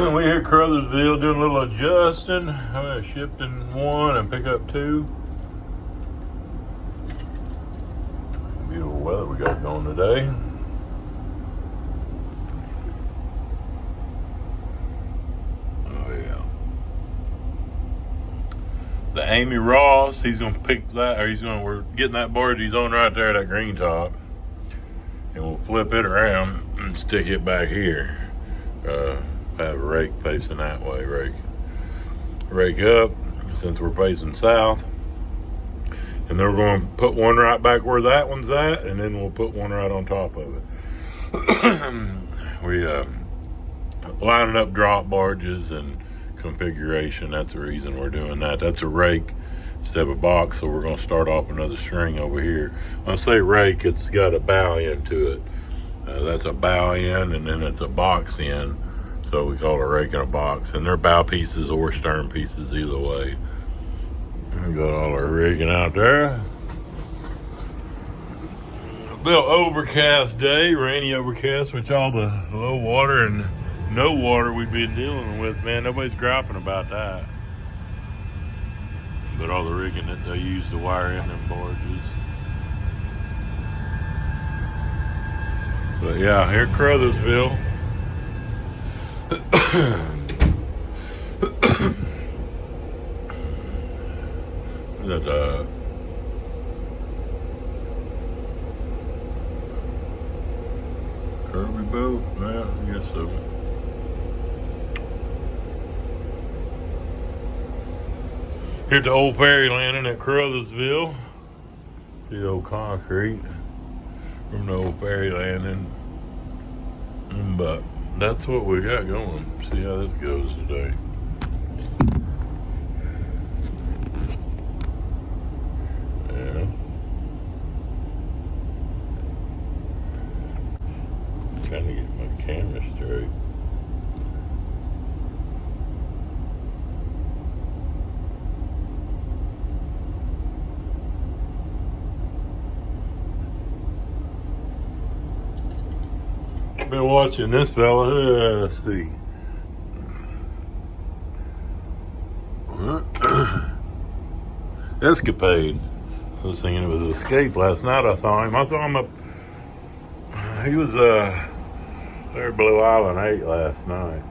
We here at Caruthersville doing a little adjusting. I'm gonna shift in one and pick up two. Beautiful weather we got going today. Oh yeah. The Amy Ross, he's gonna pick that, or we're getting that barge he's on right there, that green top. And we'll flip it around and stick it back here. Have a rake facing that way, rake up, since we're facing south. And then we're going to put one right back where that one's at, and then we'll put one right on top of it. We lining up drop barges and configuration. That's the reason we're doing that. That's a rake instead of a box, so we're going to start off another string over here. When I say rake, it's got a bow end to it. That's a bow end, and then it's a box end. So we call it a rake in a box. And they're bow pieces or stern pieces, either way. We got all our rigging out there. A bit overcast day, rainy overcast, which all the low water and no water we've been dealing with, man, nobody's griping about that. But all the rigging that they use to wire in them barges. But yeah, here at Caruthersville. That's a Kirby boat? Yeah, I guess so. Here at the old ferry landing at Caruthersville. See the old concrete from the old ferry landing. But that's what we got going. See how this goes today. Yeah. Trying to get my camera straight. Been watching this fella. Let's see. Escapade. I was thinking it was Escape last night. I saw him up. He was there Blue Island 8 last night.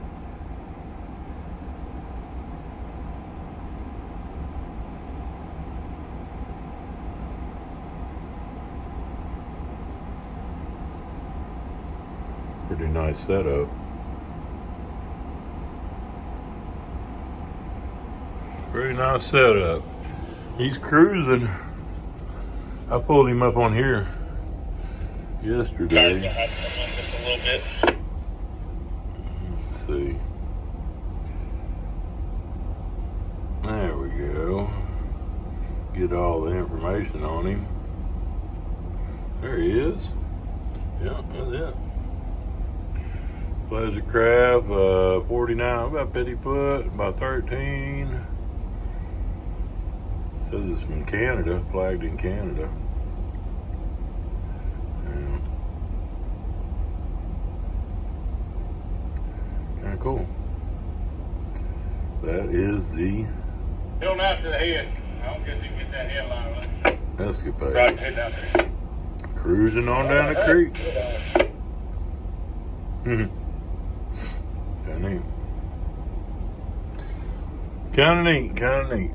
Pretty nice setup. Very nice setup. He's cruising. I pulled him up on here yesterday. Just a little bit. Let's see. There we go. Get all the information on him. There he is. Yeah, that's it. Pleasure craft, 49, about 50 foot, about 13. Says it's from Canada, flagged in Canada. Yeah. Kind of cool. That is the... Head on out to the head. I don't guess you can get that headline right. Escapade. Right, head down there. Cruising on down the creek. Kind of neat.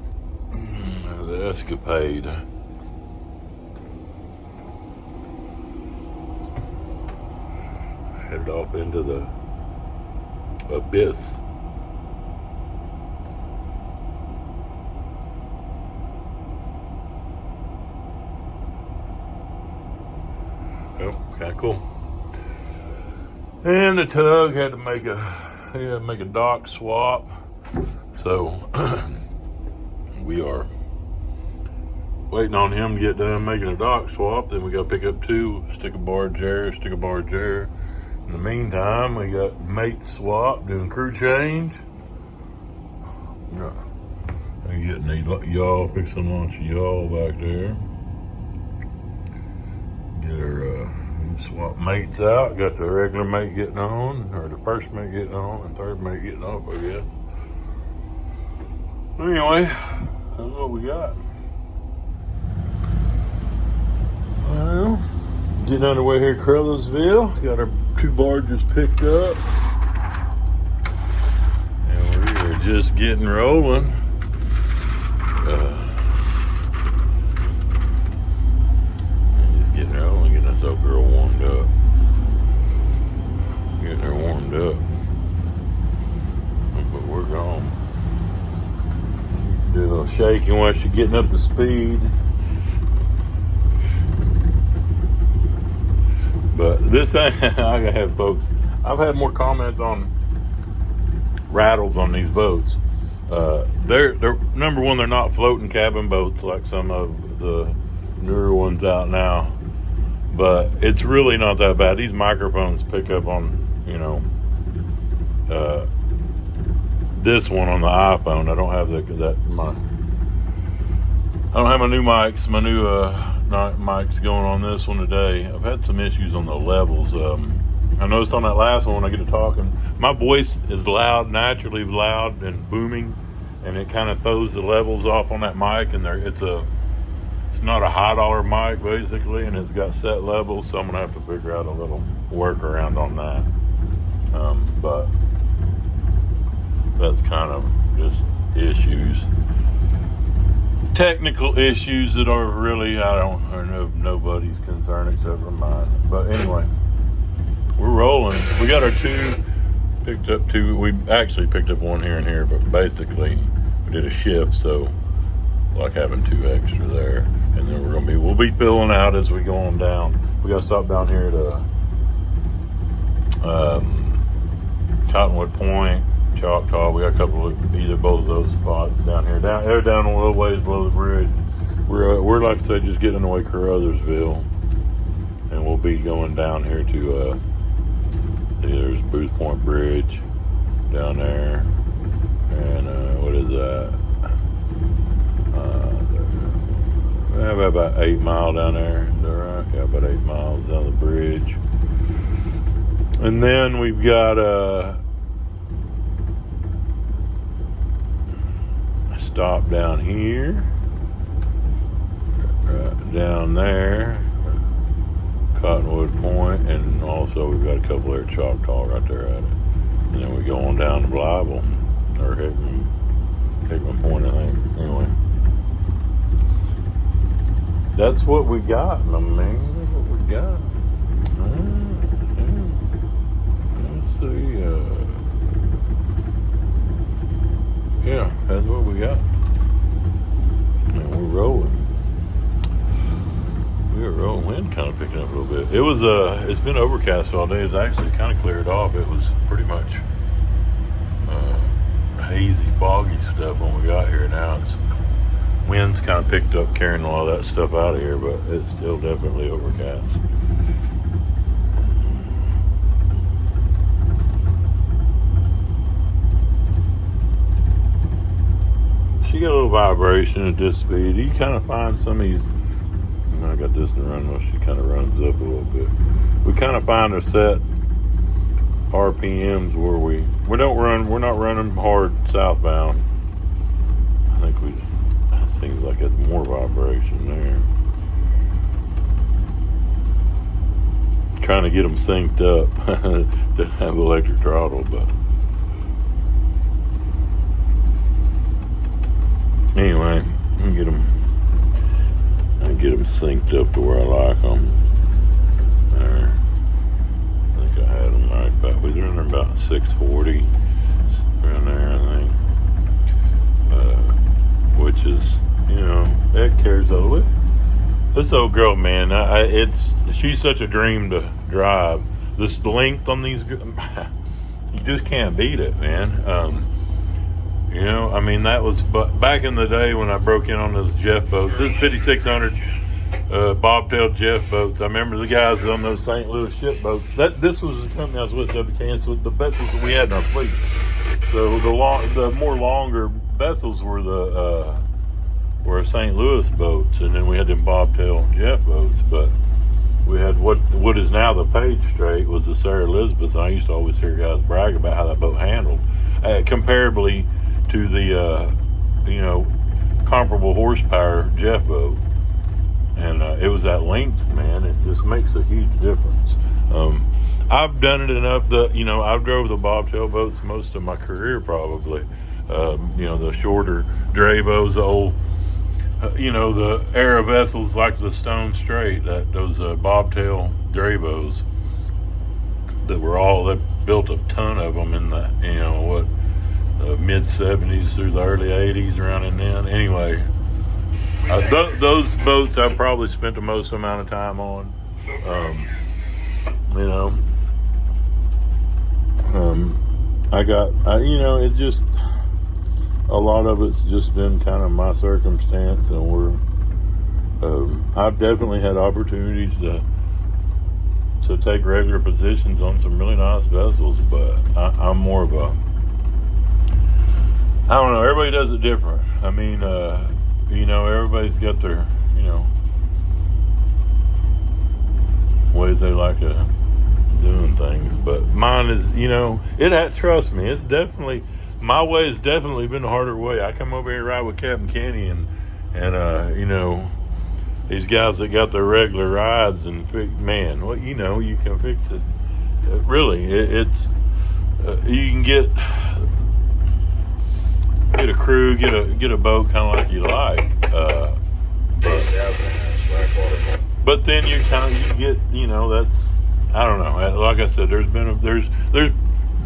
The Escapade. Headed off into the abyss. Oh, kind of cool. And the tug had to make a dock swap. So we are waiting on him to get done making a dock swap. Then we got to pick up two, stick a barge there. In the meantime, we got mate swap, doing crew change. I'm getting the yawl, fixing to launch a yawl back there. Get her Swap mates out. Got the regular mate getting on, or the first mate getting on, and third mate getting off, I guess. Anyway, that's what we got. Well, getting underway here at Caruthersville. Got our 2 barges picked up. And we are just getting rolling. Getting rolling, getting this old girl warmed up. Getting her warmed up. But we're gone. Do a little shaking while she's getting up to speed. But this ain't, I gotta have folks. I've had more comments on rattles on these boats. They're number one, they're not floating cabin boats like some of the newer ones out now. But it's really not that bad. These microphones pick up on, this one on the iPhone. I don't have I don't have my new mics. My new mics going on this one today. I've had some issues on the levels. I noticed on that last one when I get to talking, my voice is loud, naturally loud and booming, and it kind of throws the levels off on that mic. And it's not a high dollar mic basically, and it's got set levels, so I'm gonna have to figure out a little workaround on that. But that's kind of just issues, technical issues that are really nobody's concern except for mine. But anyway, we're rolling. We got our 2 picked up. 2. We actually picked up 1 here and here, but basically we did a shift, so like having 2 extra there. And then we'll be filling out as we go on down. We got to stop down here at Cottonwood Point, Choctaw. We got a couple of both of those spots down here. They're down a little ways below the bridge. We're like I said, just getting away Caruthersville, and we'll be going down here to there's Booth Point Bridge down there, and what is that? I have about 8 miles down there. Is that right? Yeah, about 8 miles down the bridge. And then we've got a stop down here, right down there, Cottonwood Point, and also we've got a couple there at Choctaw right there at it. And then we go on down to Blyville, or Hickman Point, I think. Anyway. That's what we got, my man. That's what we got. Let's see. Yeah, that's what we got. And we're rolling. We're rolling. Wind kind of picking up a little bit. It's been overcast all day. It's actually kind of cleared off. It was pretty much hazy, foggy stuff when we got here. Now wind's kind of picked up, carrying a lot of that stuff out of here, but it's still definitely overcast. She got a little vibration at this speed. You kind of find some of these. I got this to run while she kind of runs up a little bit. We kind of find her set RPMs where we're not running hard southbound. I think it seems like it's more vibration there. Trying to get them synced up to have electric throttle, but anyway, I can get them synced up to where I like them. There, I think I had them right about. We were in about 640 around there, I think. Which is, that carries over. This old girl, man, she's such a dream to drive. This length on these, you just can't beat it, man. That was back in the day when I broke in on those Jeff boats. This 5,600 bobtail Jeff boats. I remember the guys on those St. Louis ship boats. This was the company I was with, WKS, with the vessels that we had in our fleet. So the more longer vessels were were St. Louis boats, and then we had them bobtail Jeff boats. But we had what is now the Page Strait was the Sarah Elizabeth. And I used to always hear guys brag about how that boat handled, comparably to the comparable horsepower Jeff boat. And it was that length, man. It just makes a huge difference. I've done it enough that, I've drove the bobtail boats most of my career probably. The shorter dray boats, the old, the era vessels like the Stone Strait, those bobtail dray boats they built a ton of them in the, mid 70s through the early 80s around in then. Anyway, those boats I probably spent the most amount of time on. It just, a lot of it's just been kind of my circumstance, and I've definitely had opportunities to take regular positions on some really nice vessels, but I'm more of a, I don't know, everybody does it different. I mean, everybody's got their, ways they like to doing things, but mine is, trust me, it's definitely, my way has definitely been the harder way. I come over here and ride with Captain Kenny and these guys that got their regular rides, and man, you can fix it. Really, it's you can get a crew, get a boat kind of like you like, but then you get, that's, I don't know. Like I said, there's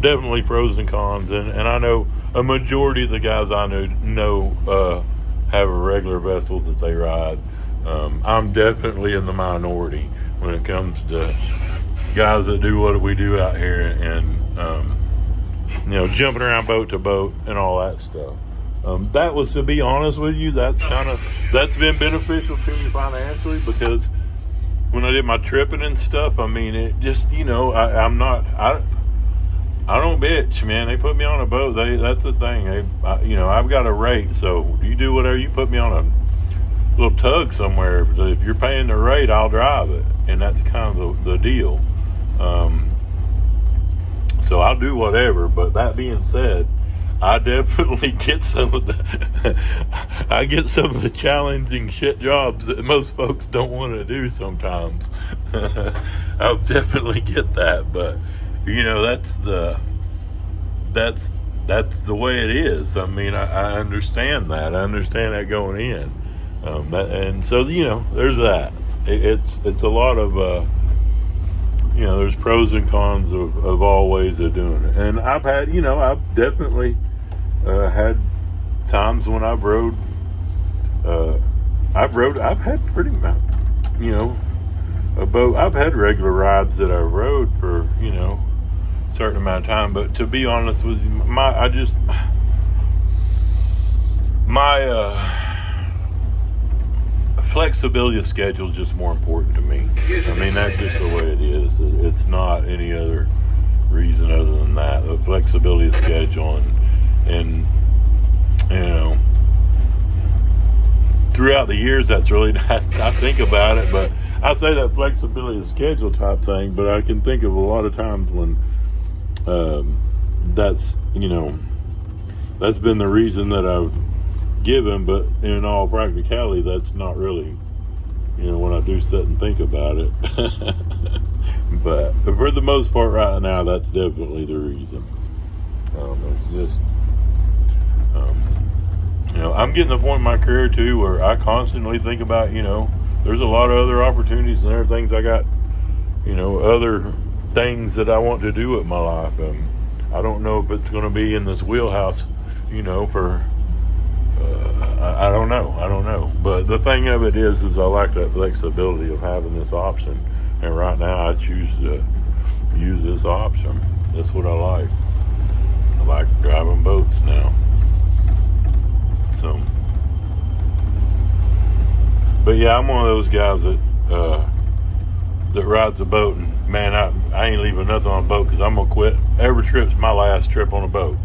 definitely pros and cons, and I know a majority of the guys I know have a regular vessels that they ride. I'm definitely in the minority when it comes to guys that do what we do out here, and jumping around boat to boat and all that stuff. That was, to be honest with you, that's been beneficial to me financially, because when I did my tripping and stuff, I mean, it just, I don't bitch, man. They put me on a boat. That's the thing. I've got a rate, so you do whatever. You put me on a little tug somewhere. If you're paying the rate, I'll drive it, and that's kind of the deal. So I'll do whatever. But that being said, I definitely get some of the challenging shit jobs that most folks don't want to do sometimes. I'll definitely get that, but that's the way it is. I mean, I understand that. I understand that going in, and so there's that. It's a lot of there's pros and cons of all ways of doing it. And I've had I've definitely had times when I've rode. I've had pretty much a boat. I've had regular rides that I rode for a certain amount of time, but to be honest with you, my flexibility of schedule is just more important to me. I mean, that's just the way it is. It's not any other reason other than that. The flexibility of schedule, and throughout the years, that's really not, I think about it, but I say that flexibility of schedule type thing, but I can think of a lot of times when that's been the reason that I've given, but in all practicality, that's not really, when I do sit and think about it. But for the most part right now, that's definitely the reason. It's just, I'm getting to the point in my career too where I constantly think about, there's a lot of other opportunities and other things I got, other things that I want to do with my life. I don't know if it's going to be in this wheelhouse, for, I don't know. But the thing of it is I like that flexibility of having this option. And right now I choose to use this option. That's what I like. I like driving boats now. So, but yeah, I'm one of those guys that rides a boat, and man, I ain't leaving nothing on a boat, because I'm gonna quit. Every trip's my last trip on a boat.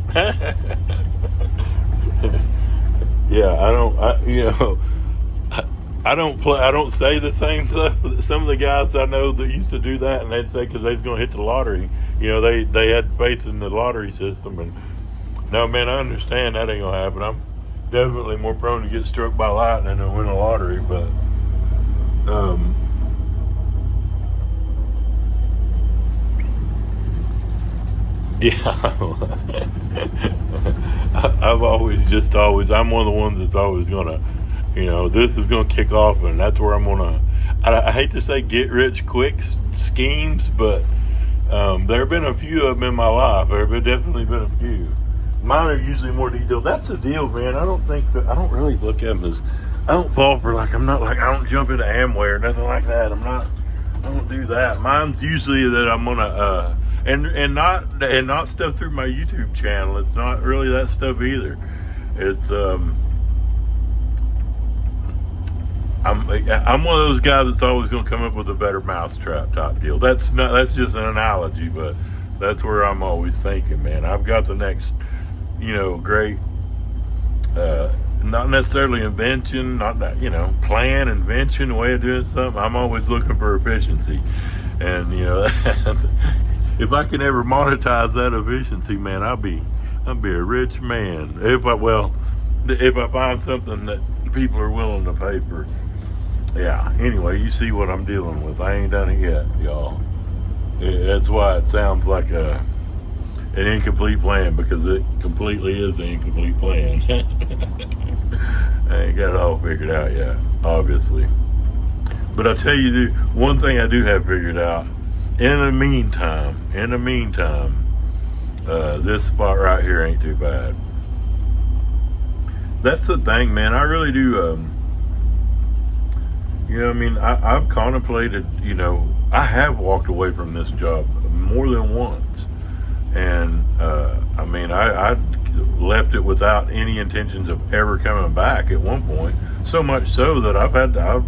Yeah, I don't play. I don't say the same stuff. Some of the guys I know that used to do that, and they'd say because they was going to hit the lottery. You know, they had faith in the lottery system. And no, man, I understand that ain't gonna happen. I'm definitely more prone to get struck by lightning than win a lottery. But yeah, I've always. I'm one of the ones that's always gonna. You know, this is going to kick off, and that's where I'm going to, I hate to say get rich quick schemes, but there have been a few of them in my life. There have definitely been a few. Mine are usually more detailed. That's the deal, man. I don't really look at them as, I don't fall for I don't jump into Amway or nothing like that. I don't do that. Mine's usually that I'm going to, and not stuff through my YouTube channel. It's not really that stuff either. It's, I'm one of those guys that's always going to come up with a better mousetrap type deal. That's just an analogy, but that's where I'm always thinking, man. I've got the next, great, not necessarily invention, not that, plan, invention, way of doing something. I'm always looking for efficiency, and if I can ever monetize that efficiency, man, I'll be a rich man. If I find something that people are willing to pay for. Yeah, anyway, you see what I'm dealing with. I ain't done it yet, y'all. That's why it sounds like an incomplete plan, because it completely is an incomplete plan. I ain't got it all figured out yet, obviously. But I tell you, one thing I do have figured out, in the meantime, this spot right here ain't too bad. That's the thing, man. I really do, I've contemplated, I have walked away from this job more than once. And, I left it without any intentions of ever coming back at one point. So much so that I've had to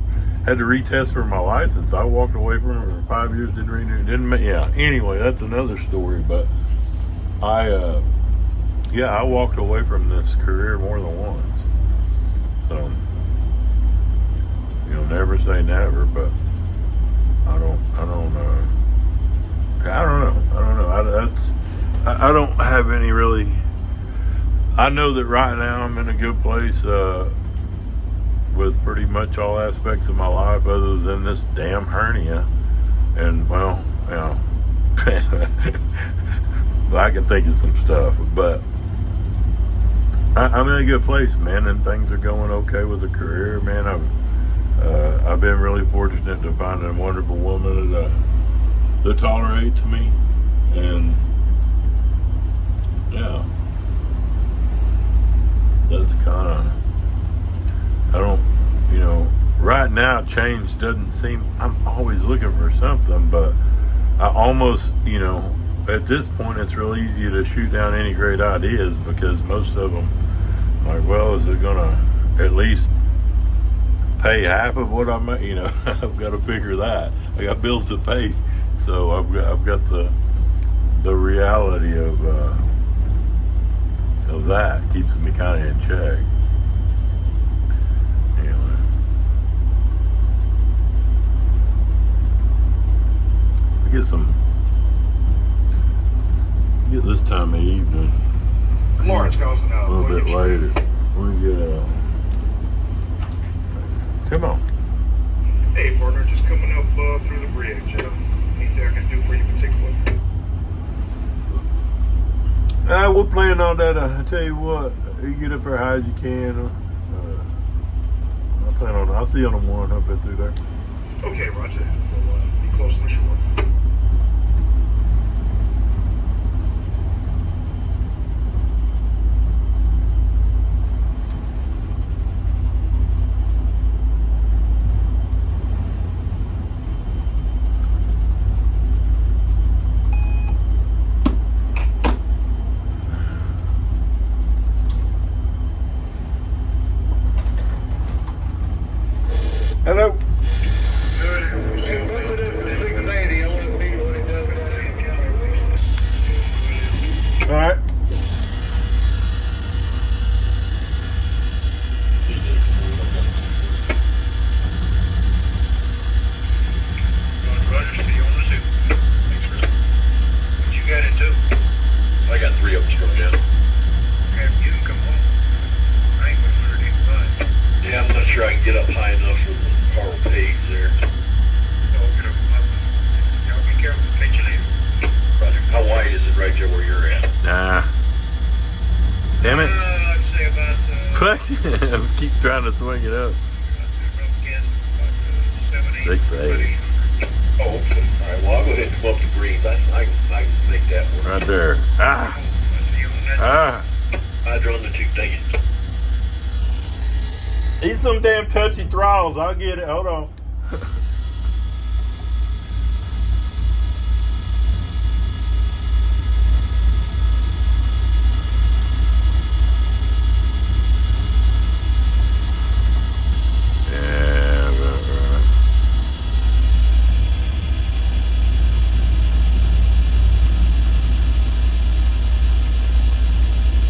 retest for my license. I walked away from it for 5 years, didn't renew, anyway, that's another story. But I walked away from this career more than once. So, never say never, but I don't know. I don't have any really. I know that right now I'm in a good place with pretty much all aspects of my life, other than this damn hernia. And I can think of some stuff, but I'm in a good place, man, and things are going okay with the career, man. I've been really fortunate to find a wonderful woman that tolerates me, and yeah, that's kind of, right now change doesn't seem, I'm always looking for something, but I almost, at this point it's real easy to shoot down any great ideas, because most of them, is it gonna at least pay half of what I'm, I've got to figure that. I got bills to pay, so I've got the reality of that keeps me kind of in check. Anyway, get this time of evening. Lawrence goes a little bit later. We get come on. Hey, partner, just coming up through the bridge. Anything I can do for you particularly? We're planning on that. I tell you what, you get up there high as you can. I'll see you on the one up there through there. Okay, Roger. We'll be close to the shore. Hello. All right. sure I can get up high enough for the car will pave there. Y'all be careful, catch you later. Roger. How wide is it right there where you're at? Nah. Damn it. I'd say about, Keep trying to swing it up. about 7, 8. 6, 8. Oh, okay. All right. Well, I'll go ahead and come up to green. I can make that work. Right there. Ah. Ah. I drawn the 2. Dang it. These some damn touchy throttles. I'll get it. Hold on.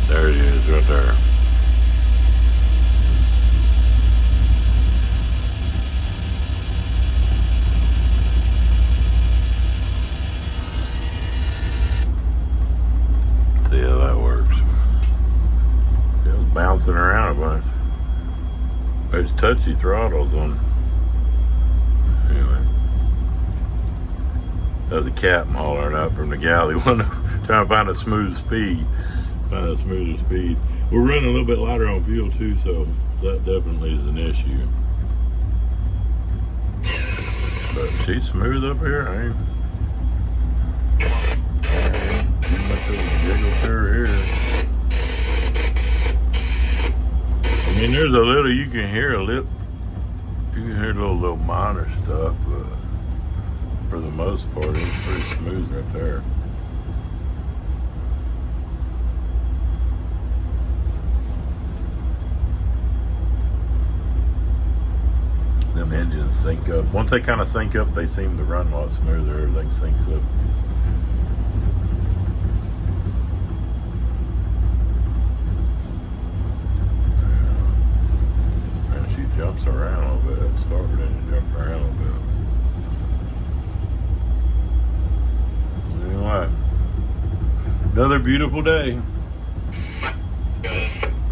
There it is, right there. See how that works. It was bouncing around a bunch. There's touchy throttles on. Anyway. That was a captain hollering up from the galley window, trying to find a smooth speed. Find a smoother speed. We're running a little bit lighter on fuel too, so that definitely is an issue. But she's smooth up here. I ain't too much of a jiggle to her here. I mean, there's a little you can hear you can hear little minor stuff, but for the most part, it's pretty smooth right there. Them engines sync up. Once they kind of sync up, they seem to run a lot smoother. Everything syncs up. Yeah. And she jumps around a little bit. Starboard engine jumping around a little bit. Anyway, another beautiful day.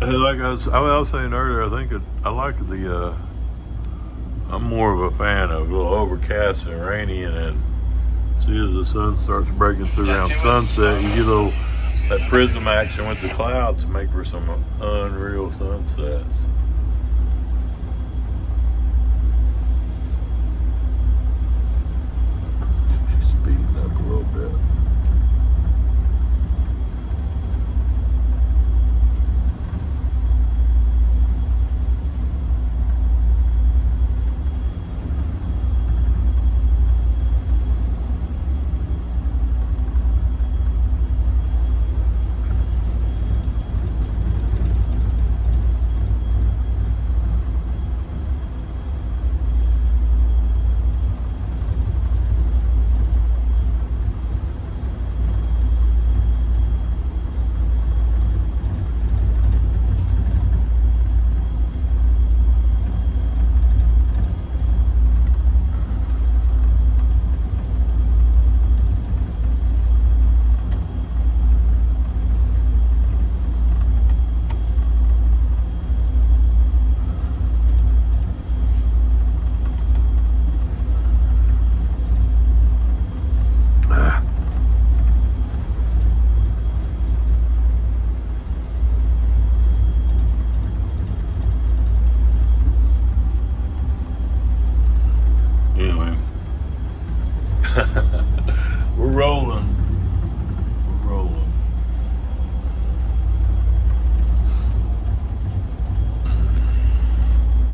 Like I was saying earlier, I think I like the. I'm more of a fan of a little overcast and rainy, and then see as the sun starts breaking through around sunset, you get a little that prism action with the clouds to make for some unreal sunsets.